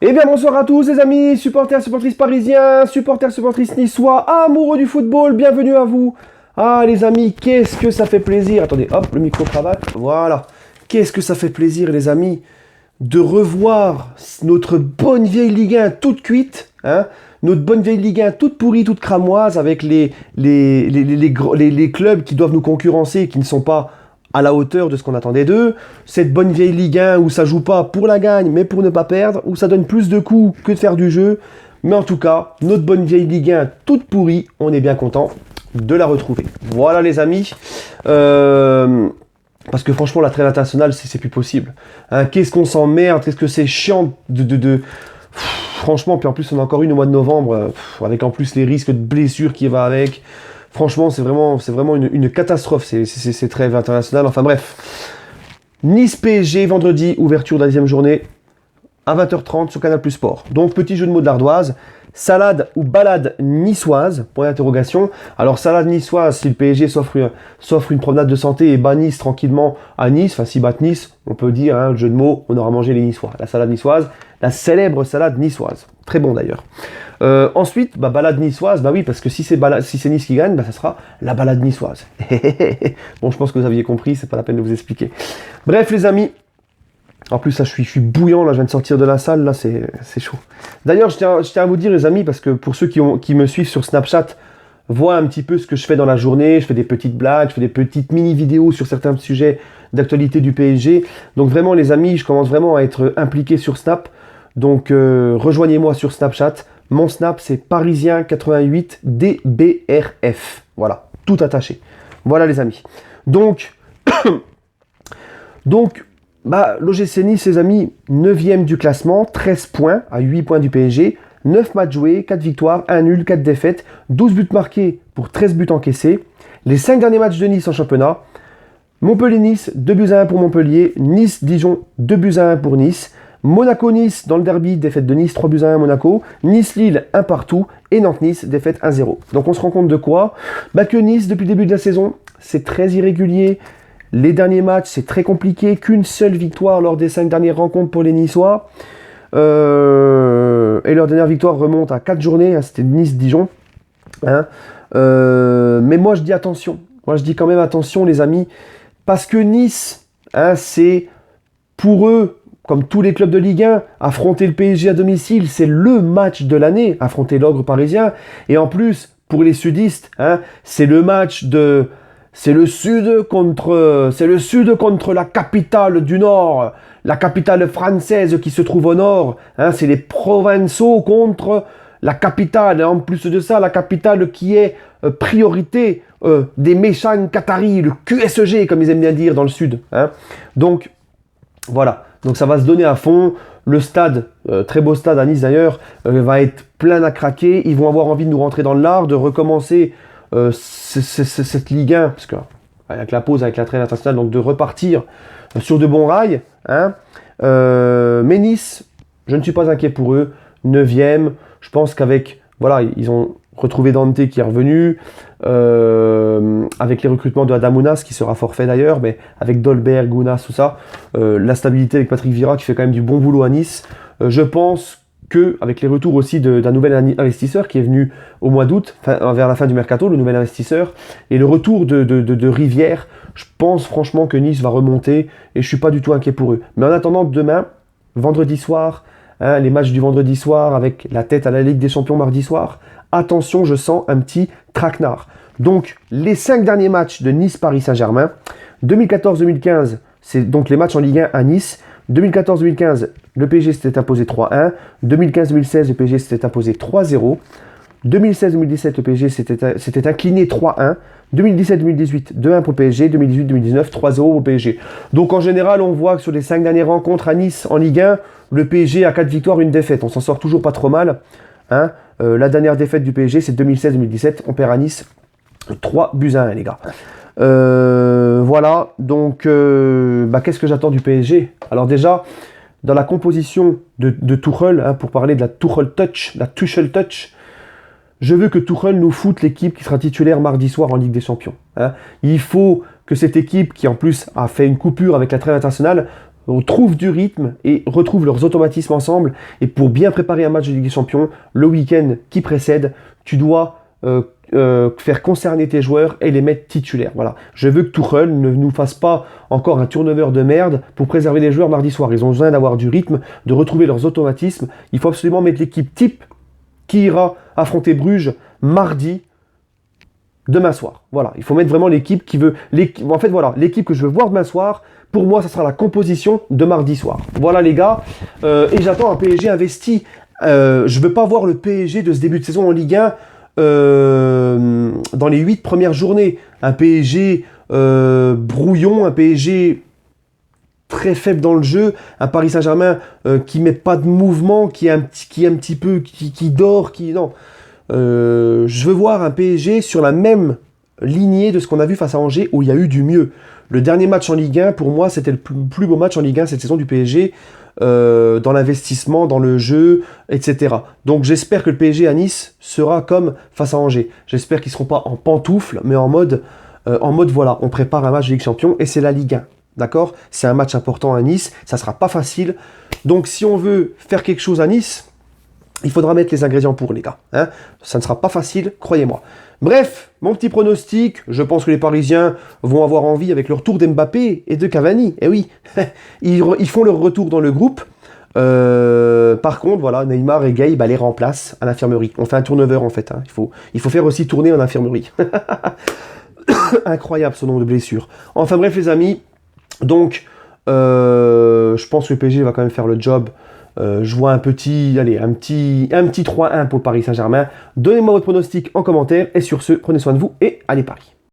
Eh bien bonsoir à tous les amis, supporters, supportrices parisiens, supporters, supportrices niçois, amoureux du football, bienvenue à vous. Ah les amis, qu'est-ce que ça fait plaisir. Attendez, hop, le micro-cravate, voilà. Qu'est-ce que ça fait plaisir les amis de revoir notre bonne vieille Ligue 1 toute cuite, hein, notre bonne vieille Ligue 1 toute pourrie, toute cramoise, avec les clubs qui doivent nous concurrencer et qui ne sont pas à la hauteur de ce qu'on attendait d'eux. Cette bonne vieille Ligue 1 où ça joue pas pour la gagne, mais pour ne pas perdre, où ça donne plus de coups que de faire du jeu. Mais en tout cas, notre bonne vieille Ligue 1 toute pourrie, on est bien content de la retrouver. Voilà les amis. Parce que franchement, la trêve internationale, c'est plus possible. Hein, qu'est-ce qu'on s'emmerde, qu'est-ce que c'est chiant franchement, puis en plus, on a encore une au mois de novembre, avec en plus les risques de blessures qui va avec. Franchement, c'est vraiment une catastrophe, ces trêves internationales. Enfin bref. Nice-PSG, vendredi, ouverture de la 10e journée, à 20h30 sur Canal+ Sport. Donc, petit jeu de mots de l'ardoise. Salade ou balade niçoise, point d'interrogation. Alors, salade niçoise, si le PSG s'offre une promenade de santé et bat Nice tranquillement à Nice, enfin, s'ils battent Nice, on peut dire, hein, jeu de mots, on aura mangé les Niçois. La salade niçoise, la célèbre salade niçoise. Très bon d'ailleurs. Ensuite, balade niçoise, oui, parce que si c'est Nice qui gagne, ça sera la balade niçoise. Bon, je pense que vous aviez compris, c'est pas la peine de vous expliquer. Bref, les amis. En plus, là, je suis bouillant, là, je viens de sortir de la salle, là, c'est chaud. D'ailleurs, je tiens à vous dire, les amis, parce que pour ceux qui me suivent sur Snapchat, voient un petit peu ce que je fais dans la journée, je fais des petites blagues, je fais des petites mini-vidéos sur certains sujets d'actualité du PSG. Donc vraiment, les amis, je commence vraiment à être impliqué sur Snap. Donc, rejoignez-moi sur Snapchat. Mon Snap, c'est parisien88DBRF. Voilà, tout attaché. Voilà, les amis. Donc... l'OGC Nice, les amis, 9e du classement, 13 points, à 8 points du PSG, 9 matchs joués, 4 victoires, 1 nul, 4 défaites, 12 buts marqués pour 13 buts encaissés. Les 5 derniers matchs de Nice en championnat, Montpellier-Nice, 2-1 pour Montpellier, Nice-Dijon, 2-1 pour Nice, Monaco-Nice dans le derby, défaite de Nice, 3-1 à Monaco, Nice-Lille, 1 partout, et Nantes-Nice, défaite 1-0. Donc on se rend compte de quoi ? Que Nice, depuis le début de la saison, c'est très irrégulier. Les derniers matchs, c'est très compliqué. Qu'une seule victoire lors des 5 dernières rencontres pour les Niçois. Et leur dernière victoire remonte à 4 journées. Hein, c'était Nice-Dijon. Hein. Mais moi, je dis attention. Moi, je dis quand même attention, les amis. Parce que Nice, hein, c'est pour eux, comme tous les clubs de Ligue 1, affronter le PSG à domicile, c'est le match de l'année. Affronter l'ogre parisien. Et en plus, pour les sudistes, hein, c'est le match de... C'est le sud contre la capitale du nord, la capitale française qui se trouve au nord. Hein, c'est les provençaux contre la capitale. Et en plus de ça, la capitale qui est priorité des méchants Qataris, le QSG comme ils aiment bien dire dans le sud. Hein. Donc voilà, donc ça va se donner à fond. Le stade, très beau stade à Nice d'ailleurs, va être plein à craquer. Ils vont avoir envie de nous rentrer dans l'art, de recommencer cette Ligue 1, parce que avec la pause, avec la trêve internationale, donc de repartir sur de bons rails. Hein. Mais Nice, je ne suis pas inquiet pour eux. 9e, je pense qu'avec, voilà, ils ont retrouvé Dante qui est revenu, avec les recrutements de Adamounas, qui sera forfait d'ailleurs, mais avec Dolberg, Gounas, tout ça, la stabilité avec Patrick Vieira qui fait quand même du bon boulot à Nice. Je pense qu'avec les retours aussi d'un nouvel investisseur qui est venu au mois d'août, vers la fin du mercato, le nouvel investisseur, et le retour de Rivière, je pense franchement que Nice va remonter, et je ne suis pas du tout inquiet pour eux. Mais en attendant, demain, vendredi soir, hein, les matchs du vendredi soir, avec la tête à la Ligue des Champions mardi soir, attention, je sens un petit traquenard. Donc, les 5 derniers matchs de Nice-Paris Saint-Germain, 2014-2015, c'est donc les matchs en Ligue 1 à Nice. 2014-2015, le PSG s'était imposé 3-1. 2015-2016, le PSG s'était imposé 3-0. 2016-2017, le PSG s'était incliné 3-1. 2017-2018, 2-1 pour le PSG. 2018-2019, 3-0 pour le PSG. Donc en général, on voit que sur les 5 dernières rencontres à Nice en Ligue 1, le PSG a 4 victoires, 1 défaite. On s'en sort toujours pas trop mal. Hein. La dernière défaite du PSG, c'est 2016-2017. On perd à Nice 3-1, les gars. Voilà, donc qu'est-ce que j'attends du PSG? Alors déjà, dans la composition de Tuchel, hein, pour parler de la Tuchel Touch, je veux que Tuchel nous foute l'équipe qui sera titulaire mardi soir en Ligue des Champions. Hein. Il faut que cette équipe, qui en plus a fait une coupure avec la trêve internationale, trouvent du rythme et retrouvent leurs automatismes ensemble. Et pour bien préparer un match de Ligue des Champions, le week-end qui précède, tu dois faire concerner tes joueurs et les mettre titulaires. Voilà. Je veux que Tuchel ne nous fasse pas encore un turnover de merde pour préserver les joueurs mardi soir. Ils ont besoin d'avoir du rythme, de retrouver leurs automatismes. Il faut absolument mettre l'équipe type qui ira affronter Bruges mardi, demain soir. Voilà. Il faut mettre vraiment l'équipe qui veut... En fait, voilà, l'équipe que je veux voir demain soir, pour moi, ça sera la composition de mardi soir. Voilà les gars. Et j'attends un PSG investi. Je ne veux pas voir le PSG de ce début de saison en Ligue 1 dans les 8 premières journées. Un PSG brouillon, un PSG très faible dans le jeu, un Paris Saint-Germain qui met pas de mouvement, qui dort, non. Je veux voir un PSG sur la même lignée de ce qu'on a vu face à Angers où il y a eu du mieux. Le dernier match en Ligue 1, pour moi, c'était le plus beau match en Ligue 1 cette saison du PSG, dans l'investissement, dans le jeu, etc. Donc j'espère que le PSG à Nice sera comme face à Angers. J'espère qu'ils ne seront pas en pantoufles, mais en mode voilà, on prépare un match de Ligue des Champions et c'est la Ligue 1. D'accord? C'est un match important à Nice, ça ne sera pas facile. Donc si on veut faire quelque chose à Nice, il faudra mettre les ingrédients pour, les gars. Hein, ça ne sera pas facile, croyez-moi. Bref, mon petit pronostic, je pense que les Parisiens vont avoir envie avec le retour d'Mbappé et de Cavani. Eh oui, ils font leur retour dans le groupe. Par contre, voilà, Neymar et Gay les remplacent à l'infirmerie. On fait un turnover en fait. Hein. Il faut faire aussi tourner en infirmerie. Incroyable ce nombre de blessures. Enfin bref les amis, donc je pense que le PSG va quand même faire le job. Je vois un petit 3-1 pour Paris Saint-Germain. Donnez-moi votre pronostic en commentaire. Et sur ce, prenez soin de vous et allez Paris.